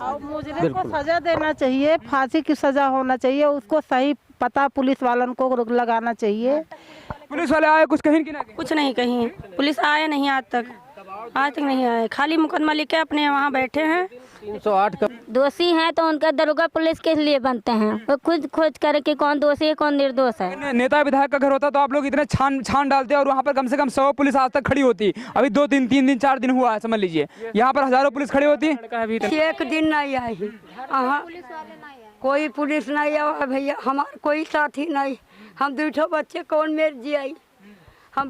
और मुजरिम को सजा देना चाहिए, फांसी की सजा होना चाहिए, उसको सही पता पुलिस वालों को लगाना चाहिए। पुलिस वाले आए कुछ कहीं कि ना कहीं? कुछ नहीं कहीं, पुलिस आए नहीं आज तक नहीं आए, खाली मुकदमा लिख के अपने वहाँ बैठे हैं। 308 का दोषी हैं तो उनका दरोगा पुलिस के लिए बनते हैं, वो खुद खोज करे कि कौन दोषी है कौन निर्दोष है। नेता विधायक का घर होता तो आप लोग इतने छान डालते और वहाँ पर कम से कम 100 पुलिस आज तक खड़ी होती। अभी 2 दिन 3 दिन 4 दिन हुआ है, समझ लीजिए, यहाँ पर हजारों पुलिस खड़ी होती। एक दिन नहीं आई, कोई पुलिस नहीं आया भैया, हमारा कोई साथी नहीं, हम 2 बच्चे कौन मेर जी आई। हम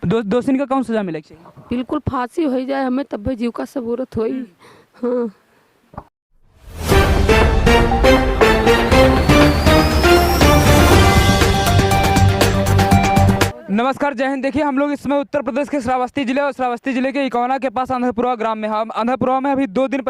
दोषी का कौन सजा मिलेगी? बिल्कुल फांसी हो जाए हमें, तब भी जीव का सबूरत होई। हाँ नमस्कार, जय हिंद। देखिए हम लोग इस समय उत्तर प्रदेश के श्रावस्ती जिले और श्रावस्ती जिले के इकौना के पास आंध्रपुरा ग्राम में। हम आंध्रपुरा में अभी 2 दिन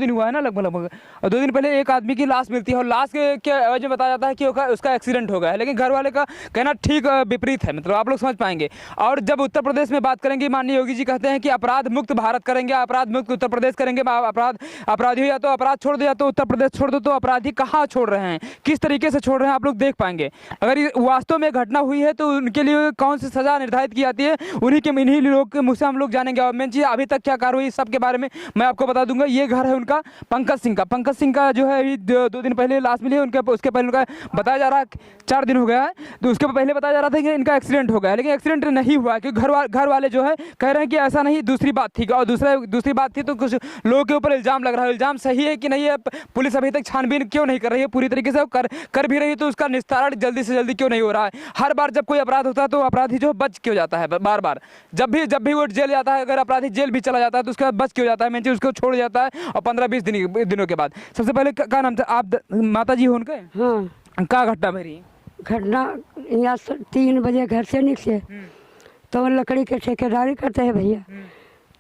हुआ है ना, लगभग और 2 दिन पहले एक आदमी की लाश मिलती है और लाश के एवज में बताया जाता है कि उसका एक्सीडेंट हो गया है, लेकिन घर वाले का कहना ठीक विपरीत है, मतलब आप लोग समझ पाएंगे। और जब उत्तर प्रदेश में बात करेंगे, माननीय योगी जी कहते हैं कि अपराध मुक्त भारत करेंगे, अपराध मुक्त उत्तर प्रदेश करेंगे। अपराधी या तो अपराध छोड़ दो या तो उत्तर प्रदेश छोड़ दो, तो अपराधी कहाँ छोड़ रहे हैं, किस तरीके से छोड़ रहे हैं, आप लोग देख पाएंगे। अगर ये वास्तव में घटना हुई है तो उनके लिए कौन सी सजा निर्धारित की जाती है, इन्हीं लोग के मुँह से हम लोग जानेंगे। और मेन चीज़ अभी तक क्या कार्रवाई, सब के बारे में मैं आपको बता दूंगा। ये घर है उनका पंकज सिंह का जो है अभी 2 दिन पहले लाश मिली है उसके पहले उनका बताया जा रहा है 4 दिन हो गया है, तो उसके पहले बताया जा रहा था कि इनका एक्सीडेंट हो गया है, लेकिन एक्सीडेंट नहीं हुआ है क्योंकि घर वाले जो है कह रहे हैं कि ऐसा नहीं, दूसरी बात थी। और दूसरी बात थी तो कुछ लोगों के ऊपर इल्ज़ाम लग रहा है। इल्ज़ाम सही है कि नहीं है, पुलिस अभी तक छानबीन क्यों नहीं कर रही है पूरी तरीके से, कर भी रही है तो उसका निस्तारण जल्दी से जल्दी क्यों नहीं हो रहा है। हर बार जब कोई अपराध होता है तो अपराधी जो बच क्यों जाता है, बार जब भी वो जेल जाता है, अगर अपराधी जेल भी चला जाता है तो उसके बाद बच क्यों जाता है, मैं उसको छोड़ जाता है और 15-20 दिनों के बाद। सबसे पहले क्या नाम था आप, माता जी हो उनके? हाँ, क्या घटना भरी? घटना यहाँ 3 बजे घर से निकले तो लकड़ी के ठेकेदारी करते हैं भैया,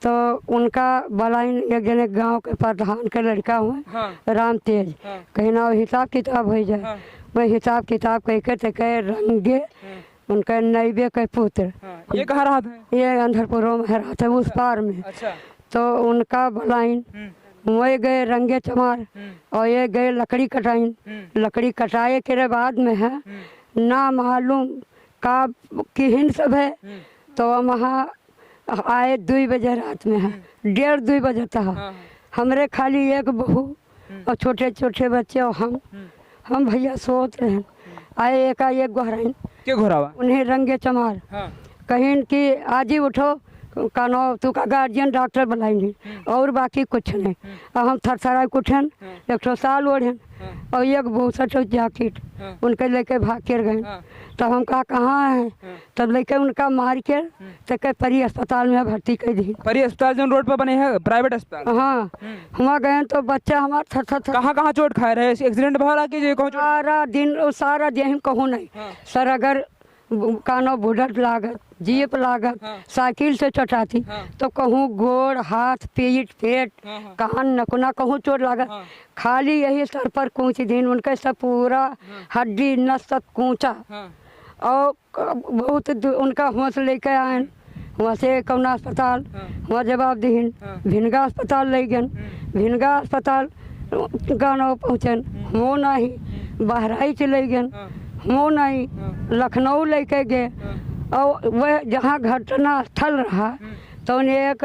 तो उनका बलाइन एक जने गांव के प्रधान के लड़का हुए, राम तेज, कहीं ना हिसाब किताब हो जाए। मैं हिसाब किताब कह रंगे उनका नैबे के पुत्र। ये कहाँ रहा था? ये आंध्रपुरा में रहा था, उस पार में। अच्छा। तो उनका बलाइन वही गए रंगे चमार और ये गए लकड़ी कटाइन। लकड़ी कटाए के बाद में है ना मालूम का किहिन सब है, तो वहाँ आए 2 बजे रात में है, 1:30-2 बजे था। हमरे खाली एक बहू और छोटे बच्चे और हम भैया सोच रहे हैं। आए एक घोराइन क्या घोरावा उन्हें रंगे चमार कहीं कि आज ही उठो कानो तू का गार्जियन डॉक्टर बुलाएंगे और बाकी कुछ नहीं। और हम थरथरा उठन 100 साल ओढ़न और एक 62 जैकेट उनके लेके भाग कर गए। तब हम कहाँ हैं, तब लेके उनका मार के तो परी अस्पताल में भर्ती कर दी। परी अस्पताल जो रोड पर बने हैं, प्राइवेट अस्पताल? हाँ, वहाँ गए तो बच्चा हमारा थर कहाँ चोट खाए रहे, एक्सीडेंट भरा कि सारा दिन कहूँ नहीं सर, अगर कानो बुढ़त लागत, जीप लागत, साइकिल से चटाती तो कहूँ गोड़ हाथ पेट कान नकुना कहूँ चोट लागत। खाली यही सर पर कूच दिन उनके सब पूरा हड्डी नस सब कूचा। और बहुत उनका होश लेके आए, वहाँ से कौना अस्पताल वहाँ जवाब दीन, भिनगा अस्पताल ले गए, भिनगा अस्पताल गाँव पहुँचन वो नहीं, बहराइच ले गए वो नहीं, लखनऊ लेके गए। और वह जहाँ घटना स्थल रहा तो उन्हें एक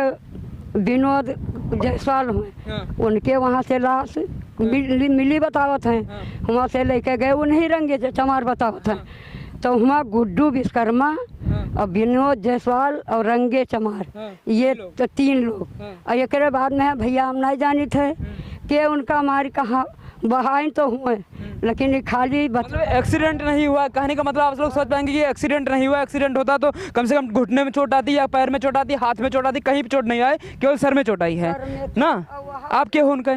विनोद जायसवाल हुए, उनके वहाँ से लाश मिली बतावत हैं, वहाँ से लेके गए, उन्हीं रंगे चमार बतावत हैं। तो वहाँ गुड्डू विश्वकर्मा और विनोद जायसवाल और रंगे चमार, ये तो 3 लोग। और एक बाद में भैया हम नहीं जानी थे कि उनका हमारी कहाँ बहाइन तो हुए, लेकिन ये खाली मतलब एक्सीडेंट नहीं हुआ। कहने का मतलब आप लोग समझ पाएंगे कि एक्सीडेंट नहीं हुआ। एक्सीडेंट होता तो कम से कम घुटने में चोट आती या पैर में चोट आती, हाथ में चोट आती, कहीं भी चोट नहीं आए, केवल सर में चोट आई है ना। आप क्या हो उनका?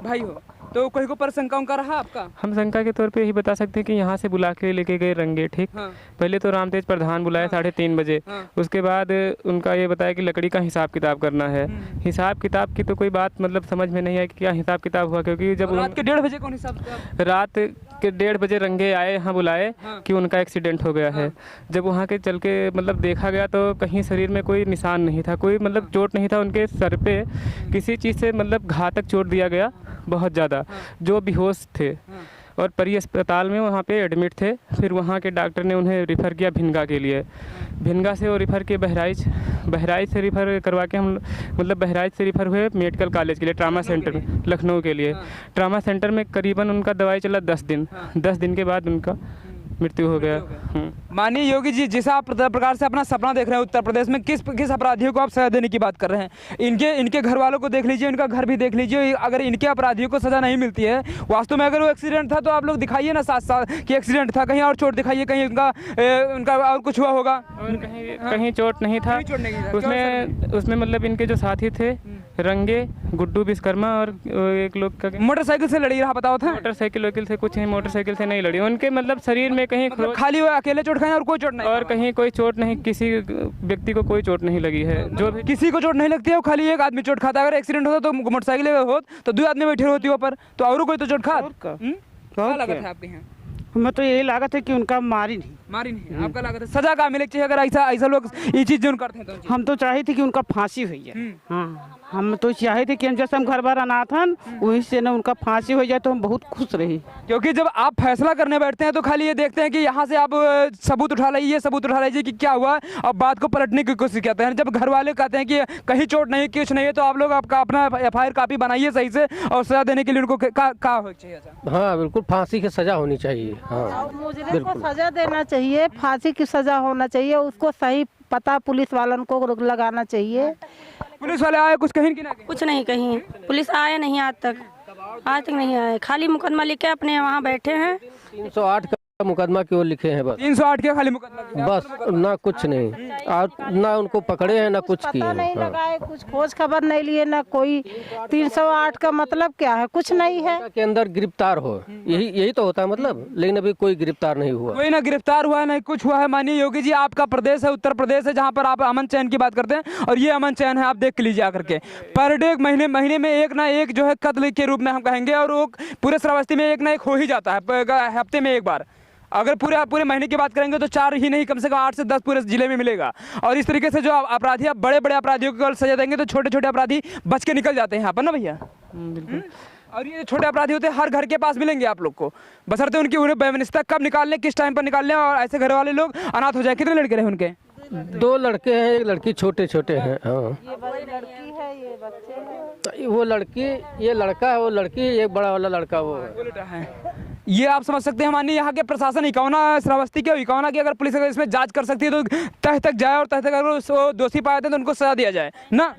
भाई हो। तो कोई को पर शंका उनका रहा आपका? हम शंका के तौर पे यही बता सकते हैं कि यहाँ से बुला के लेके गए रंगे, ठीक। हाँ। पहले तो रामतेज प्रधान बुलाए 3:30 बजे। उसके बाद उनका ये बताया कि लकड़ी का हिसाब किताब करना है। हिसाब किताब की तो कोई बात मतलब समझ में नहीं आई कि क्या हिसाब किताब हुआ, क्योंकि जब रात के 1:30 बजे कौन हिसाब किताब? रात के 1:30 बजे रंगे आए यहाँ बुलाए कि उनका एक्सीडेंट हो गया है। जब वहाँ के चल के मतलब देखा गया तो कहीं शरीर में कोई निशान नहीं था, कोई मतलब चोट नहीं था। उनके सर पे किसी चीज़ से मतलब घातक चोट दिया गया बहुत ज़्यादा, जो बेहोश थे और परी अस्पताल में वहाँ पे एडमिट थे। फिर वहाँ के डॉक्टर ने उन्हें रिफ़र किया भिनगा के लिए। भिनगा से वो रिफ़र किए बहराइच से रिफ़र करवा के हम मतलब बहराइच से रिफ़र हुए मेडिकल कॉलेज के लिए, ट्रामा सेंटर में, लखनऊ के लिए। ट्रामा सेंटर में करीबन उनका दवाई चला 10 दिन। 10 दिन के बाद उनका मृत्यु हो गया। माननीय योगी जी, जिस आप प्रकार से अपना सपना देख रहे हैं उत्तर प्रदेश में, किस अपराधियों को आप सजा देने की बात कर रहे हैं? इनके घर वालों को देख लीजिए, इनका घर भी देख लीजिए। अगर इनके अपराधियों को सजा नहीं मिलती है, वास्तव में अगर वो एक्सीडेंट था तो आप लोग दिखाइए ना साथ साथ कि एक्सीडेंट था, कहीं और चोट दिखाइए, कहीं उनका और कुछ हुआ होगा। और कहीं चोट नहीं था। उसमें मतलब इनके जो साथी थे रंगे, गुड्डू विश्वकर्मा और एक लोग का मोटरसाइकिल से लड़ी रहा बताओ था। मोटरसाइकिल वकील से कुछ नहीं, मोटरसाइकिल से नहीं लड़ी। उनके मतलब शरीर में कहीं खाली वो अकेले चोट खाए और कोई चोट नहीं, और कहीं कोई चोट नहीं, किसी व्यक्ति को कोई चोट नहीं लगी है। जो भी किसी को चोट नहीं लगती है, वो खाली एक आदमी चोट खाता है। अगर एक्सीडेंट होता तो मोटरसाइकिल हो तो 2 आदमी बैठे होती ऊपर, तो और कोई तो चोट खा। क्या लागत है आपके यहाँ? हमें तो यही लागत है कि उनका मारी नहीं। आपका लागत है सजा का मिले चाहिए अगर ऐसा लोग ये चीज जो करते हैं तो? हम तो चाहे थे कि उनका फांसी हुई है। हाँ, हम तो चाहे थे कि हम जैसे हम घर बार अनाथ हन, वहीं से ना उनका फांसी हो जाए तो हम बहुत खुश रही। क्योंकि जब आप फैसला करने बैठते हैं तो खाली ये देखते हैं कि यहाँ से आप सबूत उठा लीजिए कि क्या हुआ, और बात को पलटने की कोशिश करते हैं। जब घर वाले कहते हैं कि कहीं चोट नहीं, कुछ नहीं है, तो आप लोग आपका अपना FIR कॉपी बनाइए सही से, और सजा देने के लिए उनको क्या हो चाहिए? हाँ बिल्कुल, फांसी की सजा होनी चाहिए। हाँ मुजरिम को सजा देना चाहिए, फांसी की सजा होना चाहिए। उसको सही पता पुलिस वालों को लगाना चाहिए। पुलिस वाले आए कुछ कहीं कि ना? कुछ नहीं कहीं, पुलिस आए नहीं आज तक नहीं आए। खाली मुकदमा लिखे अपने वहाँ बैठे हैं। 308 का मुकदमा क्यों लिखे हैं? बस 308 के खाली मुकदमा, बस ना कुछ नहीं। और ना उनको पकड़े हैं ना कुछ किए पता नहीं हैं। लगाए, कुछ खोज खबर नहीं लिए, ना कोई 308 का मतलब क्या है? कुछ नहीं है के अंदर गिरफ्तार हो, यही तो होता है मतलब। लेकिन अभी कोई गिरफ्तार नहीं हुआ, कोई ना गिरफ्तार हुआ है ना कुछ हुआ है। माननीय योगी जी, आपका प्रदेश है उत्तर प्रदेश है, जहाँ पर आप अमन चैन की बात करते हैं, और ये अमन चैन है। आप देख लीजिए आकर के, पर डे महीने में एक ना एक जो है कत्ल के रूप में हम कहेंगे, और वो पूरे श्रावस्ती में एक ना एक हो ही जाता है हफ्ते में एक बार। अगर पूरे महीने की बात करेंगे तो 4 ही नहीं, कम से कम 8 से 10 पूरे जिले में मिलेगा। और इस तरीके से जो अपराधी, आप बड़े अपराधियों को सजा देंगे तो छोटे अपराधी बच के निकल जाते हैं यहाँ पर ना भैया। बिल्कुल। और ये छोटे अपराधी होते हैं, हर घर के पास मिलेंगे आप लोग को, बशर्ते उनकी उन्हें व्यवस्था कब निकाल लें, किस टाइम पर निकाल लें, और ऐसे घर वाले लोग अनाथ हो जाए। कितने लड़के रहे उनके? 2 लड़के हैं, एक लड़की, छोटे हैं। हाँ, ये बड़ी लड़की है, ये बच्चे हैं। वो लड़की, ये लड़का है, वो लड़की, एक बड़ा वाला लड़का वो है। ये आप समझ सकते हैं। मानिए यहाँ के प्रशासन इकौना श्रावस्ती के इकौना की अगर पुलिस अगर इसमें जांच कर सकती है तो तह तक जाए, और तह तक अगर वो दोषी पाए थे तो उनको सजा दिया जाए ना।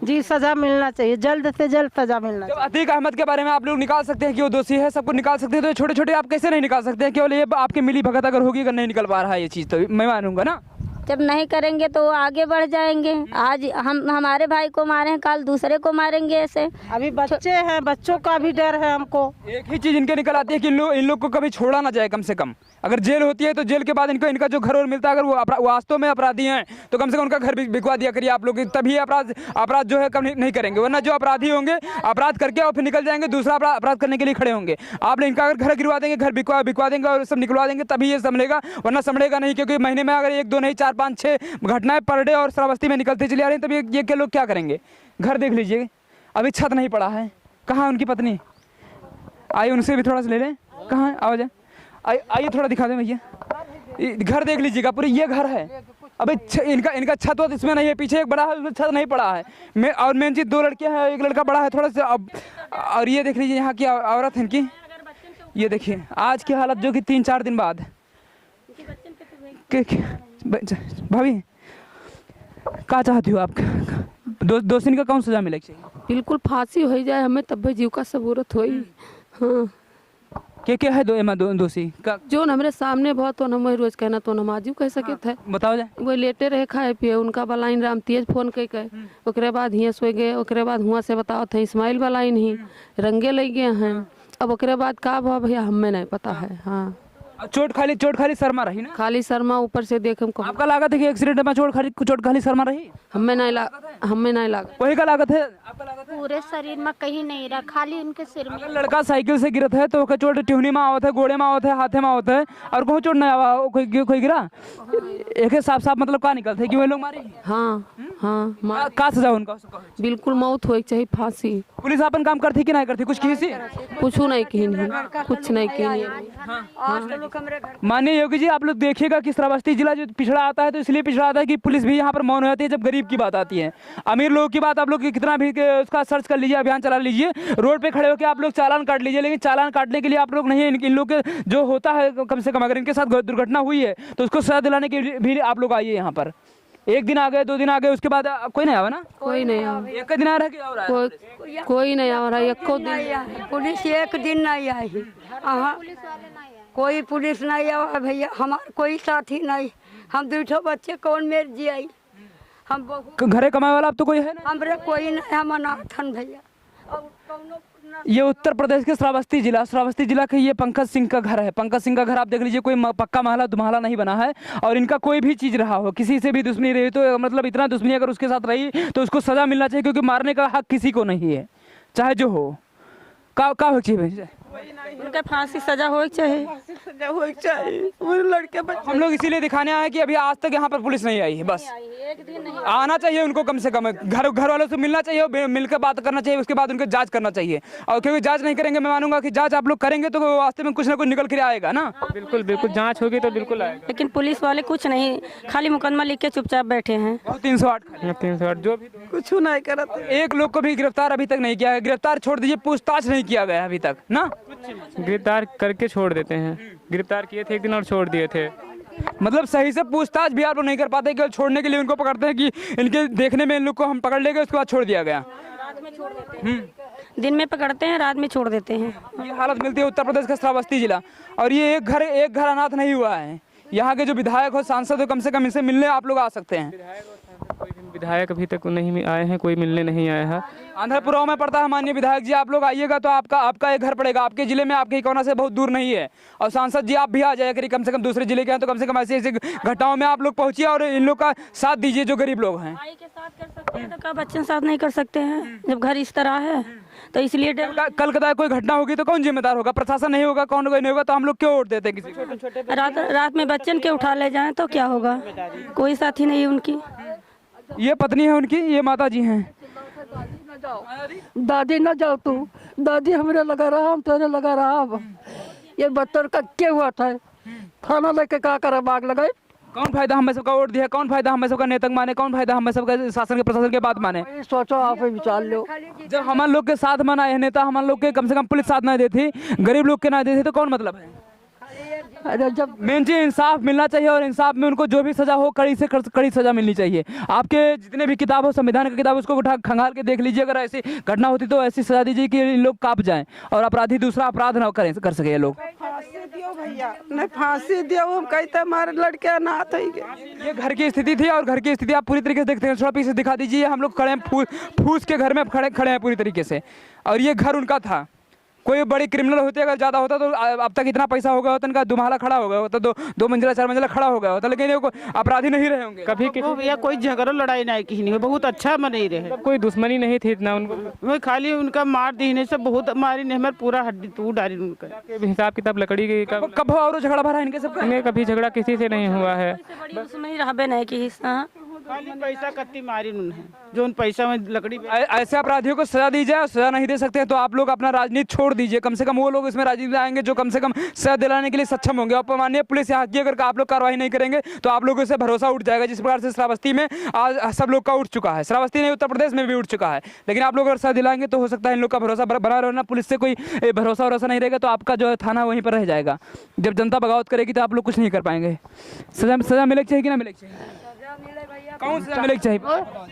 जी सजा मिलना चाहिए, जल्द से जल्द सजा मिलना चाहिए। अतीक अहमद के बारे में आप लोग निकाल सकते हैं कि वो दोषी है, सब कुछ निकाल सकते हैं, तो छोटे आप कैसे नहीं निकाल सकते हैं? केवल ये आपकी मिली भगत अगर होगी, अगर नहीं निकल पा रहा है ये चीज़, तो मैं मानूंगा ना। जब नहीं करेंगे तो वो आगे बढ़ जाएंगे। आज हम हमारे भाई को मारे हैं, कल दूसरे को मारेंगे। ऐसे अभी बच्चे हैं, बच्चों का भी डर है हमको। एक ही चीज इनके निकल आती है कि इन लोग को कभी छोड़ा ना जाए। कम से कम अगर जेल होती है तो जेल के बाद इनका जो घर और मिलता है, अगर वो वास्तव में अपराधी हैं तो कम से कम उनका घर बिकवा दिया करिए आप लोग, तभी अपराध जो है कम नहीं करेंगे। वरना जो अपराधी होंगे अपराध करके और फिर निकल जाएंगे, दूसरा अपराध करने के लिए खड़े होंगे। आप इनका अगर घर गिरवा देंगे, घर बिकवा देंगे और सब निकलवा देंगे, तभी ये संभलेगा, वरना संभलेगा नहीं। क्योंकि महीने में अगर 1 2 नहीं 4 5 6 घटनाएं पर डे और श्रावस्ती में निकलती चली आ रही हैं, तभी ये के लोग क्या करेंगे? घर देख लीजिए, अभी छत नहीं पड़ा है। कहाँ उनकी पत्नी? आइए उनसे भी थोड़ा सा ले लें। कहाँ है? आवाज आइए थोड़ा दिखा दें भैया। घर देख लीजिएगा, पूरी ये घर है। अबे इनका छत वत इसमें नहीं है, पीछे एक बड़ा है उसमें छत नहीं पड़ा है। और मेन चीज 2 लड़कियां हैं, एक लड़का बड़ा है थोड़ा सा। अब और ये देख लीजिए यहाँ की औरत है इनकी, ये देखिए आज की हालत, जो कि 3-4 दिन बाद। भाभी क्या चाहती हो आप? दोषी का कौन सजा मिलेगी? बिल्कुल फांसी हो जाए हमें, तब भी जीव का सबूरत होई। हाँ क्या है दोषी का जो हमारे सामने बहुत तो हम रोज कहना तो हम आजू कह सके थे बताओ जाए। वो लेटे रहे खाए पिए उनका बलाइन राम तेज फोन कह के ओकरे बाद हियाँ सोए गए ओकरे बाद हुआ से बताओ थे इस्माइल बलाइन ही रंगे लग गए हैं। अब ओकरे बाद का भाव भैया हमें नहीं पता है। हाँ चोट खाली शर्मा रही ना? खाली शर्मा ऊपर से देख हमको आपका लागत है कि एक्सीडेंट में चोट खाली शर्मा रही? हमें नहीं लगा। वही का लागत है? आपका लागत है? पूरे शरीर में कहीं नहीं रहा, खाली उनके सिर में। अगर लड़का साइकिल से गिरत है तो ओके चोट टिहनी में आवत है, गोड़े में आवत है, हाथे में आवत है और कोई चोट नहीं आवा कोई गिरा एक साफ मतलब का निकलते है कि वो लोग मारे। हाँ का सजा उनका? बिल्कुल मौत हो चाहिए, फांसी। पुलिस अपन काम करती कि नहीं करती? कुछ किसी कुछ नहीं कुछ नहीं। माननीय योगी जी, आप लोग देखिएगा कि श्रावस्ती जिला जो पिछड़ा आता है तो इसलिए पिछड़ा आता है कि पुलिस भी यहाँ पर मौन हो जाती है जब गरीब की बात आती है। अमीर लोगों की बात आप लोग कितना भी उसका सर्च कर लीजिए, अभियान चला लीजिए, रोड पे खड़े होकर आप लोग चालान काट लीजिए, लेकिन चालान काटने के लिए आप लोग नहीं, इन लोग के जो होता है कम से कम अगर इनके साथ दुर्घटना हुई है तो उसको सजा दिलाने के लिए भी आप लोग आइए यहाँ पर। एक दिन आ गए, 2 दिन आ गए, उसके बाद कोई नहीं आवा ना? कोई नहीं आवा। एक दिन आ रहा है कोई नहीं आ रहा है। एको दिन पुलिस एक दिन नहीं आई, कोई पुलिस नहीं आवा भैया, हमारा कोई साथी नहीं, हम 2 बच्चे कौन मेर जी आई, हम घरे कमाए वाला अब तो कोई है ना? हमरे कोई नहीं, हम अनाथ हन भैया। ये उत्तर प्रदेश के श्रावस्ती जिला के ये पंकज सिंह का घर है। पंकज सिंह का घर आप देख लीजिए, कोई पक्का महला दुमहला नहीं बना है और इनका कोई भी चीज रहा हो, किसी से भी दुश्मनी रही तो मतलब इतना दुश्मनी अगर उसके साथ रही तो उसको सजा मिलना चाहिए, क्योंकि मारने का हक किसी को नहीं है, चाहे जो हो। का हो चाहिए उनका फांसी सजा हो चाहिए। लड़के हम लोग इसीलिए दिखाने आए कि अभी आज तक यहाँ पर पुलिस नहीं आई है, बस आना चाहिए उनको, कम से कम घर वालों से मिलना चाहिए, मिलकर बात करना चाहिए, उसके बाद उनकी जांच करना चाहिए। और क्योंकि जांच नहीं करेंगे, मैं मानूंगा कि जांच आप लोग करेंगे तो वास्ते में कुछ ना कुछ निकल कर आएगा ना। बिल्कुल जांच होगी तो बिल्कुल आएगा। लेकिन पुलिस वाले कुछ नहीं, खाली मुकदमा लिख के चुपचाप बैठे हैं। 308 जो भी कुछ नहीं करते। एक लोग को भी गिरफ्तार अभी तक नहीं किया है। गिरफ्तार छोड़ दीजिए, पूछताछ नहीं किया गया अभी तक ना। गिरफ्तार करके छोड़ देते हैं, गिरफ्तार किए थे एक दिन और छोड़ दिए थे। मतलब सही से पूछताछ भी आप लोग नहीं कर पाते, केवल छोड़ने के लिए उनको पकड़ते हैं कि इनके देखने में इन लोग को हम पकड़ लेंगे, उसके बाद छोड़ दिया गया। दिन में पकड़ते हैं, रात में छोड़ देते हैं। ये हालत मिलती है उत्तर प्रदेश का श्रावस्ती जिला। और ये एक घर अनाथ नहीं हुआ है। यहाँ के जो विधायक हो, सांसद हो, कम से कम इनसे मिलने आप लोग आ सकते हैं। कोई विधायक अभी तक नहीं आए हैं, कोई मिलने नहीं आया है। आंध्रपुरा में पड़ता है। माननीय विधायक जी, आप लोग आइएगा तो आपका एक घर पड़ेगा आपके जिले में, आपके कोना से बहुत दूर नहीं है। और सांसद जी आप भी आ जाए करिए, कम से कम दूसरे जिले के हैं तो कम से कम ऐसी घटनाओं में आप लोग पहुंचिए और इन लोग का साथ दीजिए जो गरीब लोग हैं। भाई के साथ कर सकते हैं तो क्या बच्चों साथ नहीं कर सकते हैं? जब घर इस तरह है तो इसलिए कल कदा कोई घटना होगी तो कौन जिम्मेदार होगा? प्रशासन नहीं होगा, कौन नहीं होगा, तो हम लोग क्यों वोट देते हैं किसी? रात में बच्चन के उठा ले जाएं तो क्या होगा? कोई साथी नहीं उनकी। ये पत्नी है उनकी, ये माता जी हैं। दादी न जाओ तू, दादी हमारे लगा रहा, हम तेरे लगा रहा। अब ये बत्तर का क्या हुआ था? थाना लेके क्या करा, बाग लगाए। कौन फायदा हमें सबका वोट दिया? कौन फायदा हमें सबका नेता माने? कौन फायदा हमें सबका शासन के प्रशासन के बात माने? सोचो, आप विचार लो। जब हमारे लोग के साथ माना है नेता, हमारे लोग के कम से कम पुलिस साथ नहीं देती, गरीब लोग के ना देती, तो कौन मतलब है? अरे जब मेन चीज इंसाफ मिलना चाहिए और इंसाफ में उनको जो भी सजा हो कड़ी से कड़ी सजा मिलनी चाहिए। आपके जितने भी किताब हो, संविधान की किताब, उसको उठा खंगाल के देख लीजिए। अगर ऐसी घटना होती तो ऐसी सजा दीजिए कि इन लोग कांप जाएं और अपराधी दूसरा अपराध ना कर सके ये लोग। फांसी दियो भैया, नहीं फांसी दियो, हम कहते हमारे लड़के अनाथ है। ये घर की स्थिति थी और घर की स्थिति आप पूरी तरीके से देखते हैं। थोड़ा पीछे दिखा दीजिए। हम लोग खड़े हैं फूस के घर में खड़े हैं पूरी तरीके से, और ये घर उनका था। कोई बड़ी क्रिमिनल होती अगर ज़्यादा होता तो अब तक इतना पैसा हो गया होता, इनका दुमाला खड़ा हो गया होता, दो मंजिला 4 मंजिला खड़ा हो गया होता, लेकिन ये अपराधी नहीं रहे होंगे कभी। भैया कोई झगड़ा लड़ाई नहीं की नहीं, बहुत अच्छा नहीं रहे, कोई दुश्मनी नहीं थी इतना उनको। वो खाली उनका मार दीने से बहुत मारी नहीं, हमारे पूरा हड्डी तोड़ डाली उनका। हिसाब किताब लकड़ी की कब और झगड़ा भरा इनके सब? कभी झगड़ा किसी से नहीं हुआ है। दुश्मनी रहबे नहीं की हिस्सा, खाली पैसा कत्ती मारी उन्हें, जो उन पैसा में लकड़ी। ऐसे अपराधियों को सजा दी जाए, सजा नहीं दे सकते हैं तो आप लोग अपना राजनीति छोड़ दीजिए। कम से कम वो लोग इसमें राजनीति में आएंगे जो कम से कम सजा दिलाने के लिए सक्षम होंगे। और माननीय पुलिस यहाँ की अगर आप लोग कार्रवाई नहीं करेंगे तो आप लोगों से भरोसा उठ जाएगा। जिस प्रकार से श्रावस्ती में आज सब लोग का उठ चुका है, श्रावस्ती नहीं उत्तर प्रदेश में भी उठ चुका है, लेकिन आप लोग अगर सजा दिलाएंगे तो हो सकता है इन लोग का भरोसा बना रहना। पुलिस से कोई भरोसा नहीं रहेगा तो आपका जो थाना वहीं पर रह जाएगा। जब जनता बगावत करेगी तो आप लोग कुछ नहीं कर पाएंगे। सजा मिले चाहिए कि ना मिले चाहिए? कौन सजा मिलेगी चाहिए?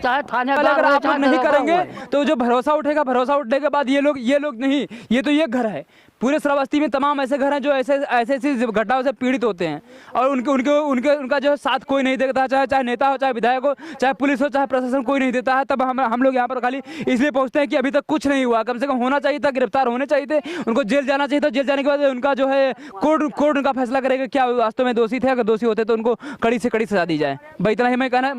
चाहे थाने अगर आप लोग नहीं करेंगे तो जो भरोसा उठेगा, भरोसा उठने के बाद ये लोग नहीं, ये तो ये घर है। पूरे श्रावस्ती में तमाम ऐसे घर हैं जो ऐसी घटनाओं से पीड़ित होते हैं और उनका जो साथ कोई नहीं देता, चाहे नेता हो, चाहे विधायक हो, चाहे पुलिस हो, चाहे प्रशासन, कोई नहीं देता है। तब हम लोग यहाँ पर खाली इसलिए पहुँचते हैं कि अभी तक कुछ नहीं हुआ। कम से कम होना चाहिए था, गिरफ्तार होने चाहिए थे, उनको जेल जाना चाहिए था। जेल जाने के बाद उनका जो है कोर्ट उनका फैसला करेगा क्या वास्तव में दोषी थे। अगर दोषी होते तो उनको कड़ी से कड़ी सजा दी जाए। भाई इतना ही मैं कहना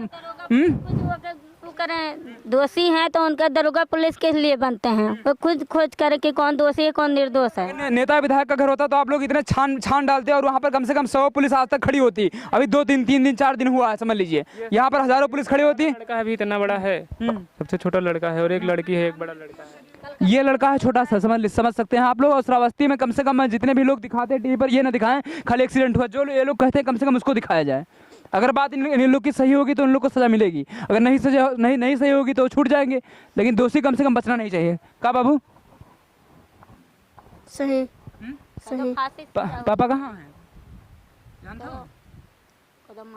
करें, दोषी हैं तो उनका दरोगा पुलिस के लिए बनते हैं, वो खुद खोज करें कि कौन दोषी है कौन निर्दोष है। नेता विधायक का घर होता तो आप लोग इतने छान डालते और वहाँ पर कम से कम 100 पुलिस आज तक खड़ी होती। अभी 2-3 दिन 4 दिन हुआ है, समझ लीजिए, यहाँ पर हजारों पुलिस खड़ी होती। लड़का अभी इतना बड़ा है, सबसे छोटा लड़का है और एक लड़की है, एक बड़ा लड़का है। ये लड़का है छोटा सा, समझ सकते हैं आप लोग। और श्रावस्ती में कम से कम जितने भी लोग दिखाते हैं टीवी पर, ये ना दिखाएं खाली एक्सीडेंट हुआ, जो ये लोग कहते हैं कम से कम उसको दिखाया जाए। अगर बात इन लोग की सही होगी तो उन लोग को सजा मिलेगी, अगर नहीं सही होगी तो छूट जाएंगे, लेकिन दोषी कम से कम बचना नहीं चाहिए। का बाबू सही सही। पापा कहाँ हैं? जानते हो?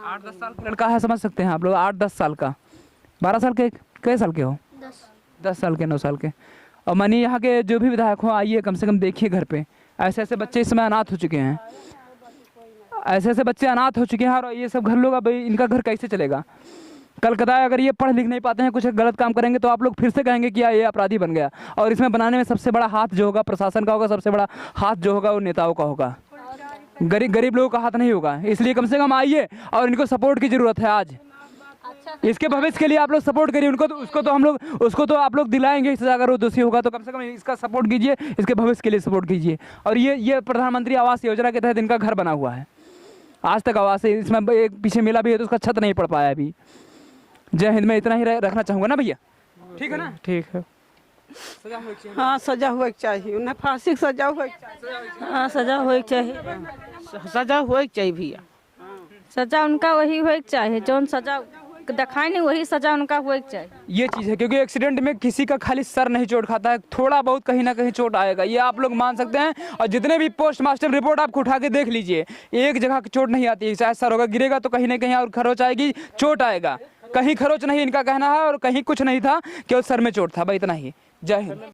8-10 साल का लड़का है, समझ सकते हैं आप लोग। 8-10 साल का, 12 साल के, कई साल के हो? 10 साल के, 9 साल के। और मानिए यहाँ के जो भी विधायक हो, आइए कम से कम देखिए घर पे ऐसे बच्चे इस समय अनाथ हो चुके हैं, ऐसे बच्चे अनाथ हो चुके हैं। और ये सब घर लोग, अब इनका घर कैसे चलेगा? कल कदाय अगर ये पढ़ लिख नहीं पाते हैं, कुछ गलत काम करेंगे तो आप लोग फिर से कहेंगे कि ये अपराधी बन गया। और इसमें बनाने में सबसे बड़ा हाथ जो होगा प्रशासन का होगा, सबसे बड़ा हाथ जो होगा वो नेताओं का होगा, गरीब लोगों का हाथ नहीं होगा। इसलिए कम से कम आइए और इनको सपोर्ट की जरूरत है आज। इसके भविष्य के लिए आप लोग सपोर्ट करिए उनको, उसको तो आप लोग दिलाएंगे सजा। अगर वो दोषी होगा तो कम से कम इसका सपोर्ट कीजिए, इसके भविष्य के लिए सपोर्ट कीजिए। और ये प्रधानमंत्री आवास योजना के तहत इनका घर बना हुआ है, आज तक आवास है। इसमें एक पीछे मेला भी है तो उसका छत नहीं पड़ पाया अभी। जय हिंद में इतना ही रखना चाहूँगा ना भैया, ठीक है ना? ठीक है। हाँ सजा हुआ चाहिए, उन्हें फांसी की सजा हुआ चाहिए। हाँ सजा हो चाहिए, सजा हुआ चाहिए भैया, सजा उनका वही हो चाहिए, जो सजा दिखाई नहीं वही सजा उनका हुआ चाहिए। ये चीज़ है, क्योंकि एक्सीडेंट में किसी का खाली सर नहीं चोट खाता है, थोड़ा बहुत कहीं ना कहीं चोट आएगा, ये आप लोग मान सकते हैं। और जितने भी पोस्टमास्टम रिपोर्ट आपको उठा के देख लीजिए, एक जगह की चोट नहीं आती है। चाहे सर होगा गिरेगा तो कहीं ना कहीं और खरोच आएगी, चोट आएगा। कहीं खरोच नहीं इनका कहना है और कहीं कुछ नहीं था, केवल सर में चोट था। भाई इतना ही। जय हिंद।